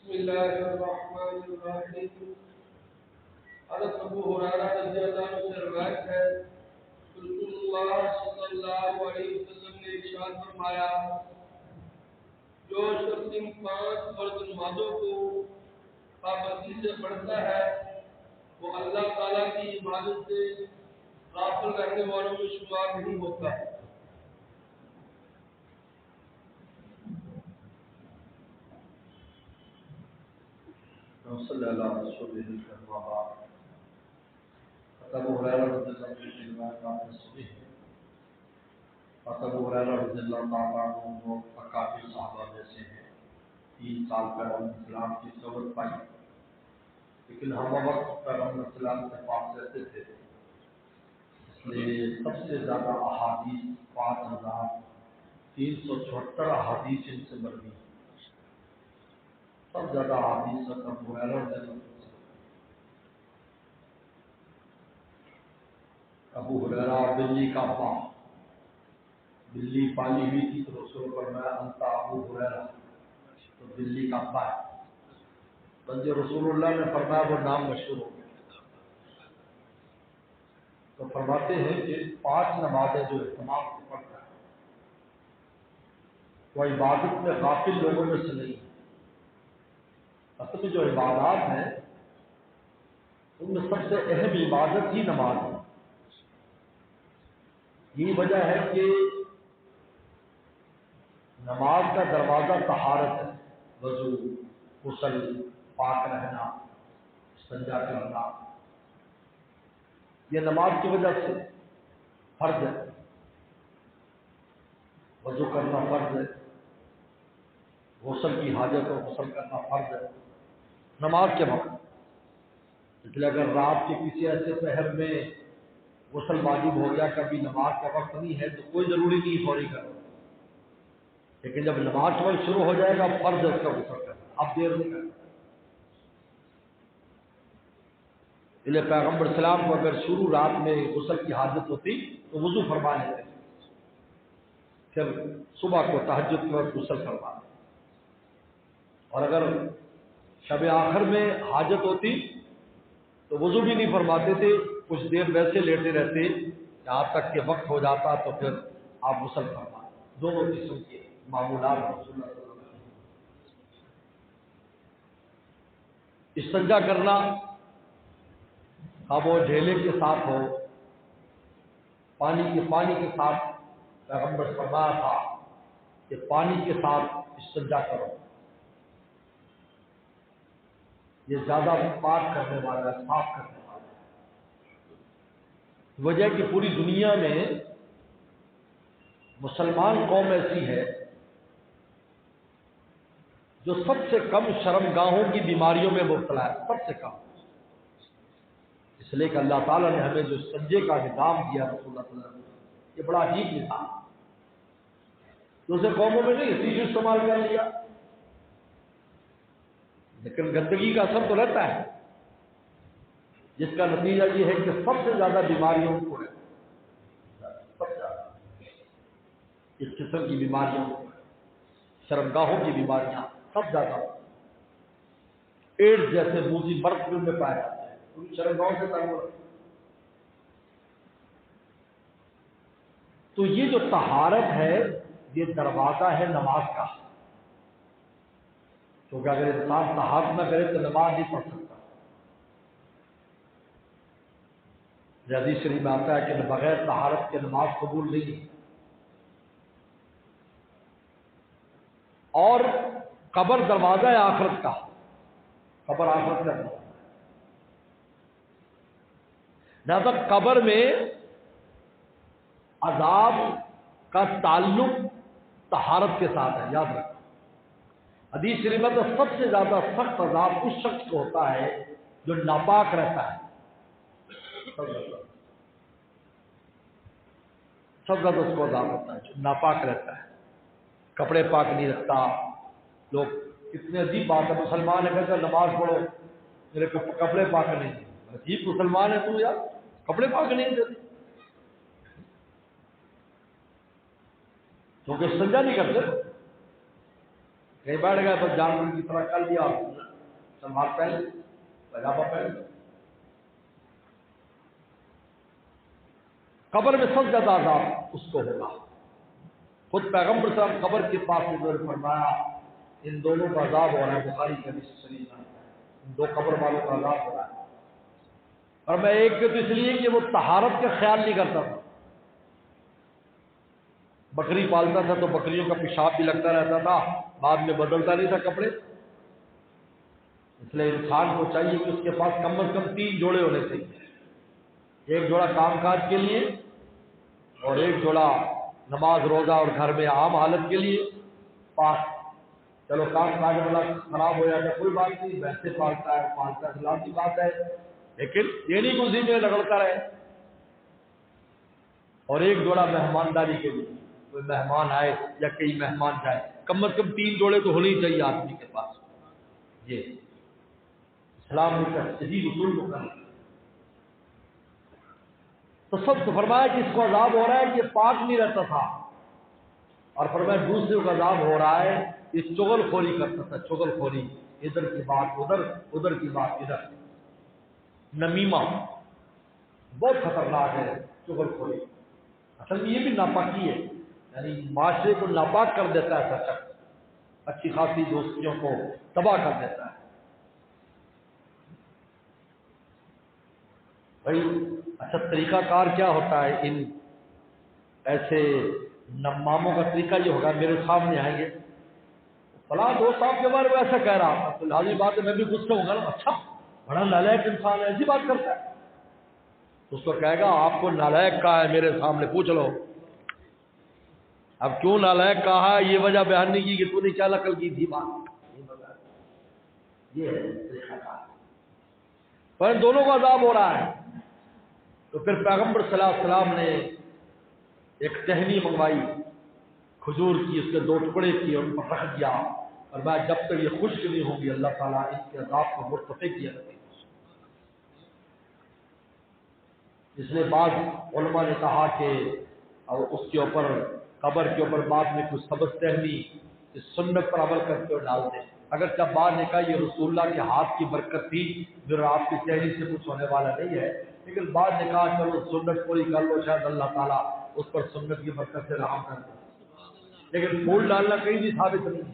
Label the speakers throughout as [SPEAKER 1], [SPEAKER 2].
[SPEAKER 1] بسم الله الرحمن الرحیم۔ حضرت ابو ہریرہ رضی اللہ عنہ سے روایت ہے، رسول اللہ صلی اللہ علیہ وسلم نے ارشاد فرمایا، جو شخص ان 5 فرض نمازوں کو پابندی سے پڑھتا ہے وہ اللہ تعالیٰ کی عبادت سے غافل رہنے والوں میں شمار نہیں ہوتا۔
[SPEAKER 2] صلی اللہ علیہ وسلم ابو ہریرہ رضی اللہ عنہ کی روایت آپ نے سنی ہے۔ ابو ہریرہ رضی اللہ تعالیٰ عنہ اکابر صحابہ میں سے ہیں۔ 3 سال پہلے اسلام کی صحبت پائی، لیکن ہم وقت پیغمبر اسلام سے پاس رہتے تھے، اس لیے سب سے زیادہ احادیث 5374 احادیث ان سے مروی ہیں۔ سب زیادہ احادیث ابو ہریرہ رضی اللہ عنہ۔ ابو ہریرہ بلی کا ابا، بلی پالی ہوئی تھی تو رسول فرمایا انت ابو ہریرہ، تو بلی کا ابا ہے۔ بلکہ رسول اللہ نے فرمایا وہ نام مشہور ہو گیا۔ تو فرماتے ہیں کہ 5 نمازیں جو اہتمام سے پڑھتا ہے وہ عبادت میں غافل لوگوں میں سے نہیں ہے۔ اصل میں جو عبادات ہیں ان میں سب سے اہم عبادت ہی نماز ہے۔ یہی وجہ ہے کہ نماز کا دروازہ طہارت ہے، وضو، غسل، پاک رہنا، استنجا کرنا، یہ نماز کی وجہ سے فرض ہے۔ وضو کرنا فرض ہے، غسل کی حاجت اور غسل کرنا فرض ہے نماز کے وقت۔ اس لیے اگر رات کے کسی ایسے پہر میں غسل واجب ہو گیا، کبھی نماز کا وقت نہیں ہے تو کوئی ضروری نہیں فوری کرنا، لیکن جب نماز کا وقت شروع ہو جائے گا فرض ہے اس کا غسل کرنا، اب دیر نہیں کرنا۔ اس لیے پیغمبر اسلام کو اگر شروع رات میں غسل کی حاجت ہوتی تو وضو فرما لیتے، پھر صبح کو تہجد کے وقت غسل فرما لیتے، اور اگر شب آخر میں حاجت ہوتی تو وضو بھی نہیں فرماتے تھے، کچھ دیر ویسے لیٹے رہتے یہاں تک کہ وقت ہو جاتا تو پھر آپ غسل فرمائیں۔ دونوں قسم کے معمولات رسول اللہ صلی اللہ علیہ وسلم۔ استنجا کرنا اب وہ ڈھیلے کے ساتھ ہو، پانی کے ساتھ، پیغمبر فرمایا تھا کہ پانی کے ساتھ استنجا کرو، یہ زیادہ پاک کرنے والا ہے، صاف کرنے والا ہے۔ وجہ کہ پوری دنیا میں مسلمان قوم ایسی ہے جو سب سے کم شرمگاہوں کی بیماریوں میں مبتلا ہے، سب سے کم۔ اس لیے کہ اللہ تعالیٰ نے ہمیں جو استنجے کا نظام دیا رسول اللہ صلی اللہ علیہ وسلم، یہ بڑا عجیب نظام، دوسرے قوموں میں نہیں ٹیشو استعمال کر لیا، لیکن گندگی کا اثر تو رہتا ہے، جس کا نتیجہ یہ ہے کہ سب سے زیادہ بیماریوں کو ہے، سب سے زیادہ اس قسم کی بیماریوں کو ہے، شرمگاہوں کی بیماریاں سب زیادہ، ایڈز جیسے موذی مرض میں پائے جاتے ہیں، ان شرمگاہوں سے تعلق ہے۔ تو یہ جو طہارت ہے یہ دروازہ ہے نماز کا، کیونکہ اگر انسان طہارت نہ کرے تو نماز نہیں پڑھ سکتا۔ حدیث شریف میں آتا ہے کہ بغیر طہارت کے نماز قبول نہیں۔ اور قبر دروازہ ہے آخرت کا، قبر آخرت کا دروازہ ہے، لہذا قبر میں عذاب کا تعلق طہارت کے ساتھ ہے، یاد رکھو۔ حدیث شریف میں تو سب سے زیادہ سخت عذاب اس شخص کو ہوتا ہے جو ناپاک رہتا ہے، سب زیادہ اس کو عذاب ہوتا ہے جو ناپاک رہتا ہے، کپڑے پاک نہیں رکھتا۔ لوگ کتنے عجیب بات ہے، مسلمان ہے کہتے ہیں نماز پڑھو میرے کپڑے پاک نہیں، عجیب مسلمان ہے تو یار، کپڑے پاک نہیں دیتے کیونکہ استنجا نہیں کرتے، کہیں بیٹھ گئے بس جانور کی طرح کر لیا سلوار پہن پاجامہ پہن. قبر میں سب زیادہ عذاب اس کو ہوگا. خود پیغمبر صاحب قبر کے پاس سے فرمایا ان دونوں کا عذاب ہو رہا ہے. بخاری کے حدیث شریف میں ان دو قبر والوں کا عذاب ہو رہا ہے. اور میں ایک تو اس لیے کہ وہ طہارت کا خیال نہیں کرتا تھا. بکری پالتا تھا تو بکریوں کا پیشاب بھی لگتا رہتا تھا, بعد میں بدلتا نہیں تھا کپڑے. اس لیے انسان کو چاہیے کہ اس کے پاس کم از کم 3 جوڑے ہونے چاہیے. ایک جوڑا کام کاج کے لیے اور ایک جوڑا نماز روزہ اور گھر میں عام حالت کے لیے. پاس چلو کام کاج والا خراب ہو جاتا کوئی بات نہیں, ویسے پالتا ہے خلاف کی بات ہے, لیکن یہ نہیں کہ اسی میں رگڑتا رہے. اور ایک جوڑا مہمانداری کے لیے, کوئی مہمان آئے یا کئی مہمان جائے, کم از کم 3 جوڑے تو ہونے ہی چاہیے آدمی کے پاس. یہ اسلام کا صحیح اصول کو کرنا. تو سب کو فرمایا کہ اس کو عذاب ہو رہا ہے کہ یہ پاک نہیں رہتا تھا, اور فرمایا دوسرے کو عذاب ہو رہا ہے یہ چغل خوری کرتا تھا. چغل خوری, ادھر کی بات ادھر, ادھر کی بات ادھر. نمیمہ بہت خطرناک ہے چغل خوری. اصل میں یہ بھی ناپاکی ہے, یعنی معاشرے کو ناپاک کر دیتا ہے. ایسا شخص اچھی خاصی دوستیوں کو تباہ کر دیتا ہے. بھائی اچھا طریقہ کار کیا ہوتا ہے ان ایسے نماموں کا؟ طریقہ یہ ہوگا میرے سامنے آئیں گے, فلاں دوست آپ کے بارے میں ایسا کہہ رہا تھا, تو لازمی بات ہے میں بھی غصہ ہوں گا نا, اچھا بڑا نالائق انسان ہے, ایسی بات کرتا ہے. اس کو کہے گا آپ کو نالائق کہا ہے میرے سامنے, پوچھ لو. اب کیوں نالائق کہا ہے یہ وجہ بیان نہیں کی کہ تو نے کیا نقل کی تھی بات, یہ ہے طریقہ کار. پر ان دونوں کو عذاب ہو رہا ہے. تو پھر پیغمبر صلی اللہ علیہ وسلم نے ایک ٹہنی منگوائی کھجور کی, اس کے 2 ٹکڑے کیے, ان پر رکھ دیا, اور میں جب تک یہ خشک نہیں ہوگی اللہ تعالیٰ اس کے عذاب کو مرتفع کیا کرے. اس لیے بعض علماء نے کہا کہ اور اس کے اوپر قبر کے اوپر بعد میں کچھ سبز ٹہنی اس سنت پر عمل کرتے ہوئے ڈال دیں. اگر جب بعد نے کہا یہ رسول اللہ کے ہاتھ کی برکت تھی جو آپ کی ٹہنی سے کچھ ہونے والا نہیں ہے, لیکن بعد نے کہا چلو سنت پوری کر لو, شاید اللہ تعالیٰ اس پر سنت کی برکت سے رحم کر دے. لیکن پھول ڈالنا کہیں بھی ثابت نہیں.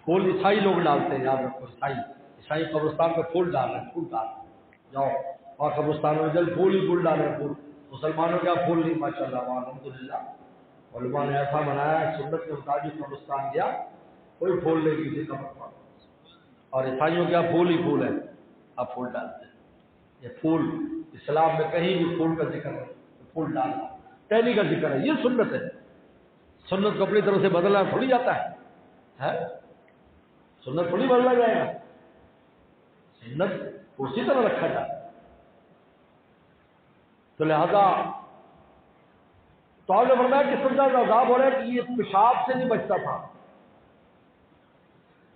[SPEAKER 2] پھول عیسائی لوگ ڈالتے ہیں, یاد رکھو, عیسائی قبرستان پہ پھول ڈال رہے ہیں, پھول ڈال جاؤ اور قبرستانوں میں جل پھول ہی پھول ڈال رہے ہیں. پھول مسلمانوں کیا پھول نہیں, ماشاء اللہ الحمدللہ علماء نے ایسا بنایا ہے, سنت کے مطابق قبرستان گیا کوئی پھول نہیں کسی کا مطلب. اور عیسائیوں کیا پھول ہی پھول ہے, اب پھول ڈالتے ہیں. یہ پھول اسلام میں کہیں بھی پھول کا ذکر ہے, پھول ڈالنا ٹہنی کا ذکر ہے, یہ سنت ہے. سنت کو اپنی طرف سے بدلنا تھوڑی جاتا ہے, سنت تھوڑی بدلا جائے گا, سنت اسی طرح رکھا جاتا ہے. تو لہذا تو آپ نے فرمایا کہ سب سے زیادہ عذاب ہو رہا ہے کہ یہ پیشاب سے نہیں بچتا تھا.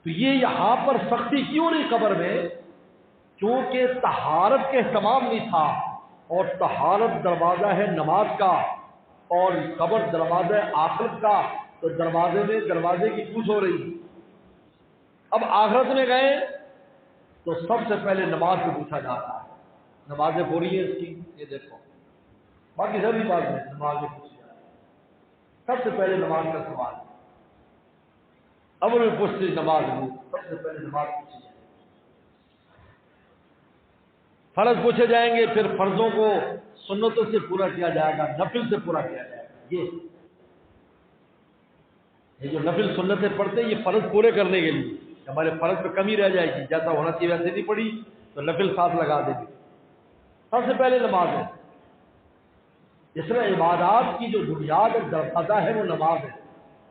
[SPEAKER 2] تو یہ یہاں پر سختی کیوں نہیں قبر میں؟ کیونکہ طہارت کا اہتمام نہیں تھا, اور طہارت دروازہ ہے نماز کا, اور قبر دروازہ ہے آخرت کا. تو دروازے کی پوچھ ہو رہی. اب آخرت میں گئے تو سب سے پہلے نماز کو پوچھا جا رہا ہے, نمازیں پوری ہیں اس کی, یہ دیکھو, باقی سبھی بات ہے نماز میں پوچھی جا رہی ہے. سب سے پہلے نماز کا سوال, اب میں پوچھتی نماز ہوں, سب سے پہلے نماز پوچھی جائے. فرض پوچھے جائیں گے, پھر فرضوں کو سنتوں سے پورا کیا جائے گا, نفل سے پورا کیا جائے گا. یہ جو نفل سنتیں پڑھتے ہیں یہ فرض پورے کرنے کے لیے, ہمارے فرض پہ کمی رہ جائے گی, جیسا ہونا چاہیے ویسے نہیں پڑھی تو نفل ساتھ لگا دیں گے. سب سے پہلے نماز ہے. اس طرح عبادات کی جو بنیاد دروازہ ہے وہ نماز ہے.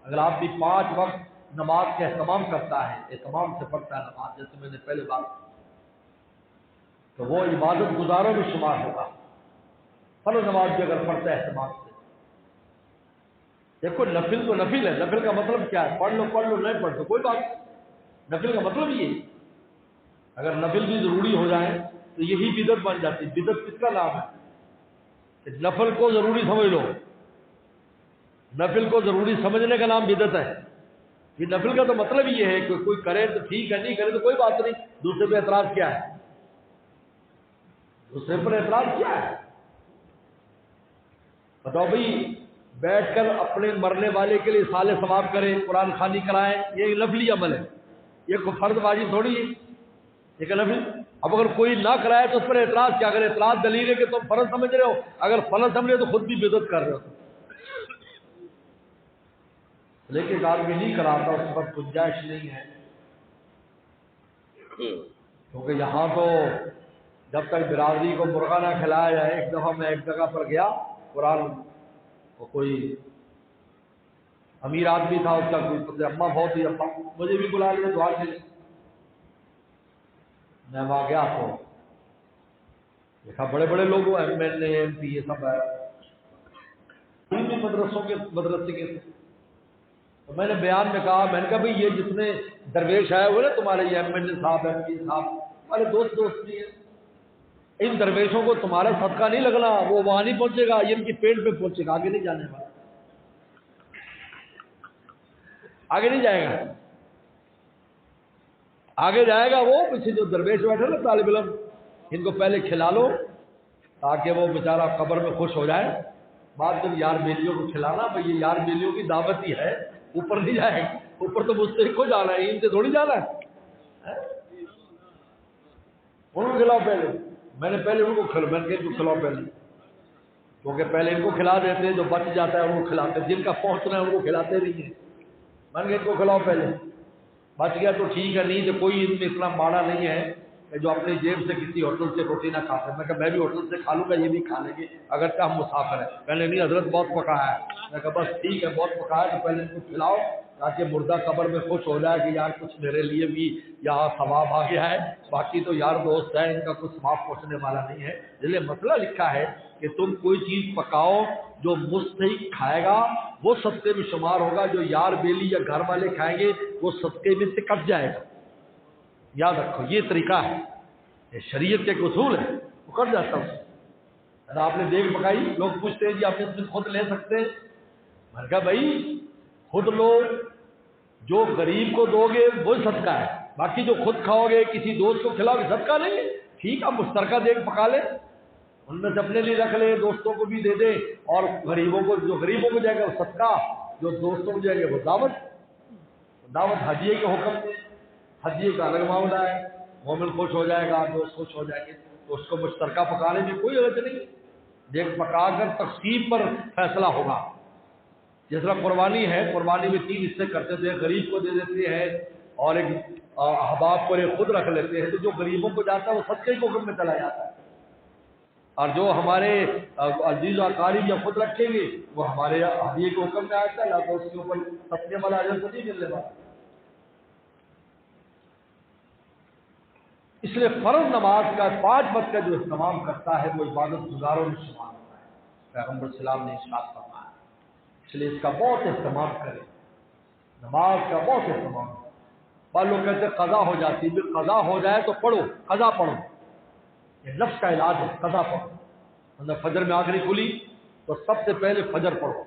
[SPEAKER 2] اگر آپ بھی 5 وقت نماز کا اہتمام کرتا ہے, اہتمام سے پڑھتا ہے نماز, جیسے میں نے پہلے بات کی, تو وہ عبادت گزاروں میں شمار ہوگا. فرض نماز بھی اگر پڑھتا ہے اہتمام سے. دیکھو نفل تو نفل ہے, نفل کا مطلب کیا ہے؟ پڑھ لو نہیں پڑھ لو کوئی بات. نفل کا مطلب یہ ہے, اگر نفل بھی ضروری ہو جائے تو یہی بدعت بن جاتی. بدعت کس کا نام ہے؟ نفل کو ضروری سمجھ لو, نفل کو ضروری سمجھنے کا نام بدعت ہے. یہ نفل کا تو مطلب یہ ہے کہ کوئی کرے تو ٹھیک ہے، نہیں کرے تو کوئی بات نہیں، دوسرے پہ اعتراض کیا ہے؟ دوسرے پر اعتراض کیا ہے؟ بتاؤ بھائی، بیٹھ کر اپنے مرنے والے کے لیے سال ثواب کریں، قرآن خوانی کرائیں، یہ نفلی عمل ہے، یہ کوئی فرض واجب تھوڑی ہے، یہ کہ نفل۔ اب اگر کوئی نہ کرائے تو اس پر اعتراض کیا؟ اگر اعتراض دلیل ہے کہ تم فرض سمجھ رہے ہو، اگر فرض سمجھ رہے ہو تو خود بھی بدعت کر رہے ہو، لیکن ایک آدمی نہیں کراتا، اس پر گنجائش نہیں ہے، کیونکہ یہاں تو جب تک برادری کو مرغا نہ کھلایا جائے۔ ایک دفعہ میں ایک جگہ پر گیا، قرآن کو کوئی امیر آدمی تھا، اس کا کوئی اماں بہت ہی اماں، مجھے بھی بلا لیا دعا کے لیے۔ میں وہاں گیا تو دیکھا بڑے بڑے لوگ، M L A, M P, یہ سب ہے، مدرسے کے تھے۔ تو میں نے بیان میں کہا، میں نے کہا بھائی یہ جتنے درویش آئے ہوئے نا تمہارے، یہ ایم ایل اے صاحب، ایم پی صاحب، تمہارے دوست بھی ہیں، ان درویشوں کو تمہارا صدقہ نہیں لگنا، وہ وہاں نہیں پہنچے گا، یہ ان کی پیٹ پہ پہنچے گا، آگے نہیں جانے والا، آگے نہیں جائے گا، آگے جائے گا وہ پیچھے جو درویش بیٹھے نا طالب علم، ان کو پہلے کھلا لو تاکہ وہ بیچارہ قبر میں خوش ہو جائے، بعد جب یار بیلیوں کو کھلانا، بھائی یہ یار بیلیوں کی دعوت ہی ہے، اوپر نہیں جائے گا، اوپر تو مستحق کو جانا ہے، ان سے تھوڑی جانا ہے، ان کو کھلاؤ پہلے۔ میں نے پہلے ان کو میں نے ان کو کھلاؤ پہلے، کیونکہ پہلے ان کو کھلا دیتے ہیں، جو بچ جاتا ہے ان کو کھلاتے ہیں، جن کا پہنچنا ہے ان کو کھلاتے نہیں ہیں، میں نے ان کو کھلاؤ پہلے، بچ گیا تو ٹھیک ہے، نہیں تو کوئی ان میں اتنا ماڑا نہیں ہے کہ جو اپنی جیب سے کسی ہوٹل سے روٹی نہ کھا سکے۔ میں کہا میں بھی ہوٹل سے کھا لوں گا، یہ بھی کھا لیں گے اگرچہ ہم مسافر ہیں۔ کہنے نہیں حضرت بہت پکایا ہے۔ میں کہا بس ٹھیک ہے، بہت پکایا تو پہلے ان کو کھلاؤ تاکہ مردہ قبر میں خوش ہو جائے کہ یار کچھ میرے لیے بھی یہاں ثواب آ گیا ہے، باقی تو یار دوست ہے، ان کا کچھ ثواب پہنچنے والا نہیں ہے۔ اس لیے مسئلہ لکھا ہے کہ تم کوئی چیز پکاؤ جو مستحق کھائے گا وہ صدقے میں شمار ہوگا، جو یار بیلی یا گھر والے کھائیں گے وہ صدقے میں سے کٹ جائے گا۔ یاد رکھو یہ طریقہ ہے، یہ شریعت کے ایک اصول ہے، وہ کٹ جاتا ہے۔ اگر آپ نے دیکھ پکائی، لوگ پوچھتے ہیں جی آپ اس میں خود لے سکتے ہیں؟ میں نے کہا بھائی خود لو، جو غریب کو دو گے وہ صدقہ ہے، باقی جو خود کھاؤ گے کسی دوست کو کھلاؤ گے صدقہ نہیں ہے۔ ٹھیک ہے مشترکہ دیکھ پکا لیں، ان میں سے اپنے لیے رکھ لیں، دوستوں کو بھی دے دیں، اور غریبوں کو، جو غریبوں کو جائے گا وہ صدقہ، جو دوستوں کو جائے گا وہ دعوت۔ دعوت ہدیے کے حکم میں، ہدیے کا الگ معاملہ ہے، مومن خوش ہو جائے گا، دوست خوش ہو جائیں گے، تو اس کو مشترکہ پکانے میں کوئی حرج نہیں، دیکھ پکا کر تقسیم پر فیصلہ ہوگا۔ جس طرح قربانی ہے، قربانی میں 3 حصے کرتے تھے، غریب کو دے دیتے ہیں اور ایک احباب کو خود رکھ لیتے ہیں، تو جو غریبوں کو جاتا ہے وہ صدقے کے حکم میں چلا جاتا ہے، اور جو ہمارے عزیز و اقارب یا خود رکھیں گے وہ ہمارے ہدیے کے حکم میں آتا ہے، نہ تو اس کے اوپر صدقے والا اجر تو نہیں ملنے والا۔ اس لیے فرض نماز کا 5 وقت کا جو اہتمام کرتا ہے وہ عبادت گزاروں میں شمار ہوتا ہے، پیغمبر السلام نے ارشاد فرمایا، اس لیے اس کا بہت اہتمام کریں، نماز کا بہت اہتمام کریں۔ بعض لوگ کہتے ہیں قضا ہو جاتی ہے، قضا ہو جائے تو پڑھو، قضا پڑھو، یہ نفس کا علاج ہے، قضا پڑھو۔ اندر فجر میں آخری کھلی تو سب سے پہلے فجر پڑھو۔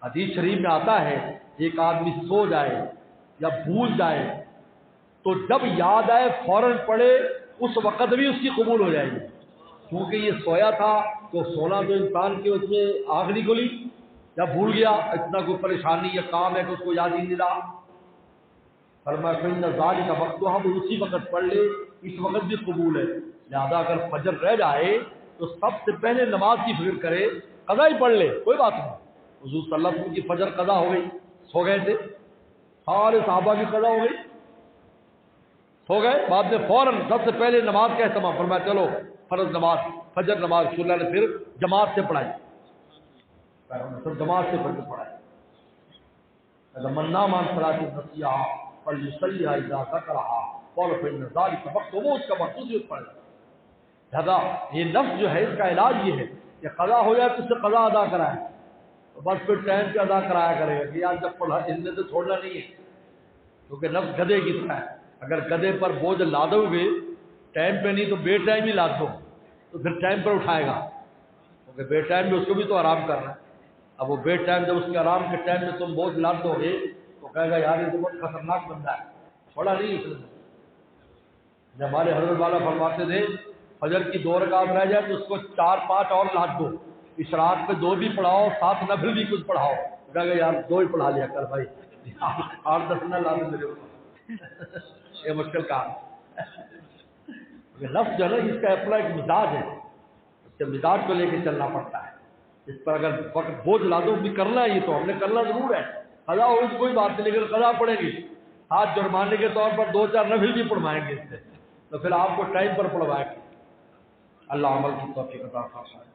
[SPEAKER 2] حدیث شریف میں آتا ہے ایک آدمی سو جائے یا بھول جائے تو جب یاد آئے فوراً پڑھے، اس وقت بھی اس کی قبول ہو جائے گی، کیونکہ یہ سویا تھا تو سونا تو انسان کے اس میں آخری کھلی، جب بھول گیا اتنا کوئی پریشانی یا کام ہے کہ اس کو یاد ہی نہیں رہا، فرمایا فإن ذلك وقتها، وہ اسی وقت پڑھ لے، اس وقت بھی قبول ہے۔ لہذا اگر فجر رہ جائے تو سب سے پہلے نماز کی فکر کرے، قضا ہی پڑھ لے کوئی بات نہیں۔ حضور صلی اللہ علیہ وسلم کی فجر قضا ہو گئی، سو گئے تھے، سارے صحابہ کی قضا ہو گئی، سو گئے، بعد میں فوراً سب سے پہلے نماز کا اہتمام فرمایا، چلو فرض نماز فجر نماز رسول اللہ نے پھر جماعت سے پڑھائی، پھر جماعت سے فجر پڑھائی۔ من نام عن صلاۃ النسیٰ فلیصلیھا اذا ذکرھا قال فإن ذلك وقت، وہ اس کا مخصوص یوز پڑھ لیں۔ لہذا یہ نفس جو ہے اس کا علاج یہ ہے کہ قضا ہو جائے تو اس سے قضا ادا کرائے، تو بس پھر ٹائم پہ ادا کرایا کرے گا کہ یار جب پڑھا ان میں سے چھوڑنا نہیں ہے، کیونکہ نفس گدھے کی طرح ہے، اگر گدھے پر بوجھ لادو گے ٹائم پہ نہیں تو بے ٹائم ہی لاد دو تو پھر ٹائم پر اٹھائے گا، کیونکہ بے ٹائم میں اس کو بھی تو آرام کرنا ہے۔ اب وہ بے ٹائم جب اس کے آرام کے ٹائم میں تم بوجھ لاد دو گے تو کہے گا یار یہ تو بہت خطرناک بندہ ہے، پڑھا نہیں اس نے۔ جب ہمارے حضرت والا فرماتے تھے فجر کی 2 رکعت رہ جائے تو اس کو 4-5 اور لاد دو، اشراق میں 2 بھی پڑھاؤ، 7 نفل بھی کچھ پڑھاؤ۔ کہے گا یار 2 ہی پڑھا لیا کر بھائی، 8-10 نہ لا دو میرے اوپر، یہ مشکل کام ہے۔ لفظ جو ہے نا اس کا اپنا ایک مزاج ہے، اس کے مزاج کو لے کے چلنا پڑتا ہے۔ اس پر اگر وقت بوجھ لا دو بھی کرنا ہے، یہ تو ہم نے کرنا ضرور ہے، قضا ہوگی تو کوئی بات نہیں، لیکن قضا پڑے گی، ہاتھ جرمانے کے طور پر 2-4 نفل بھی پڑھوائیں گے اس سے، تو پھر آپ کو ٹائم پر پڑھوائیں گے۔ اللہ عمل کی توفیق عطا فرمائے۔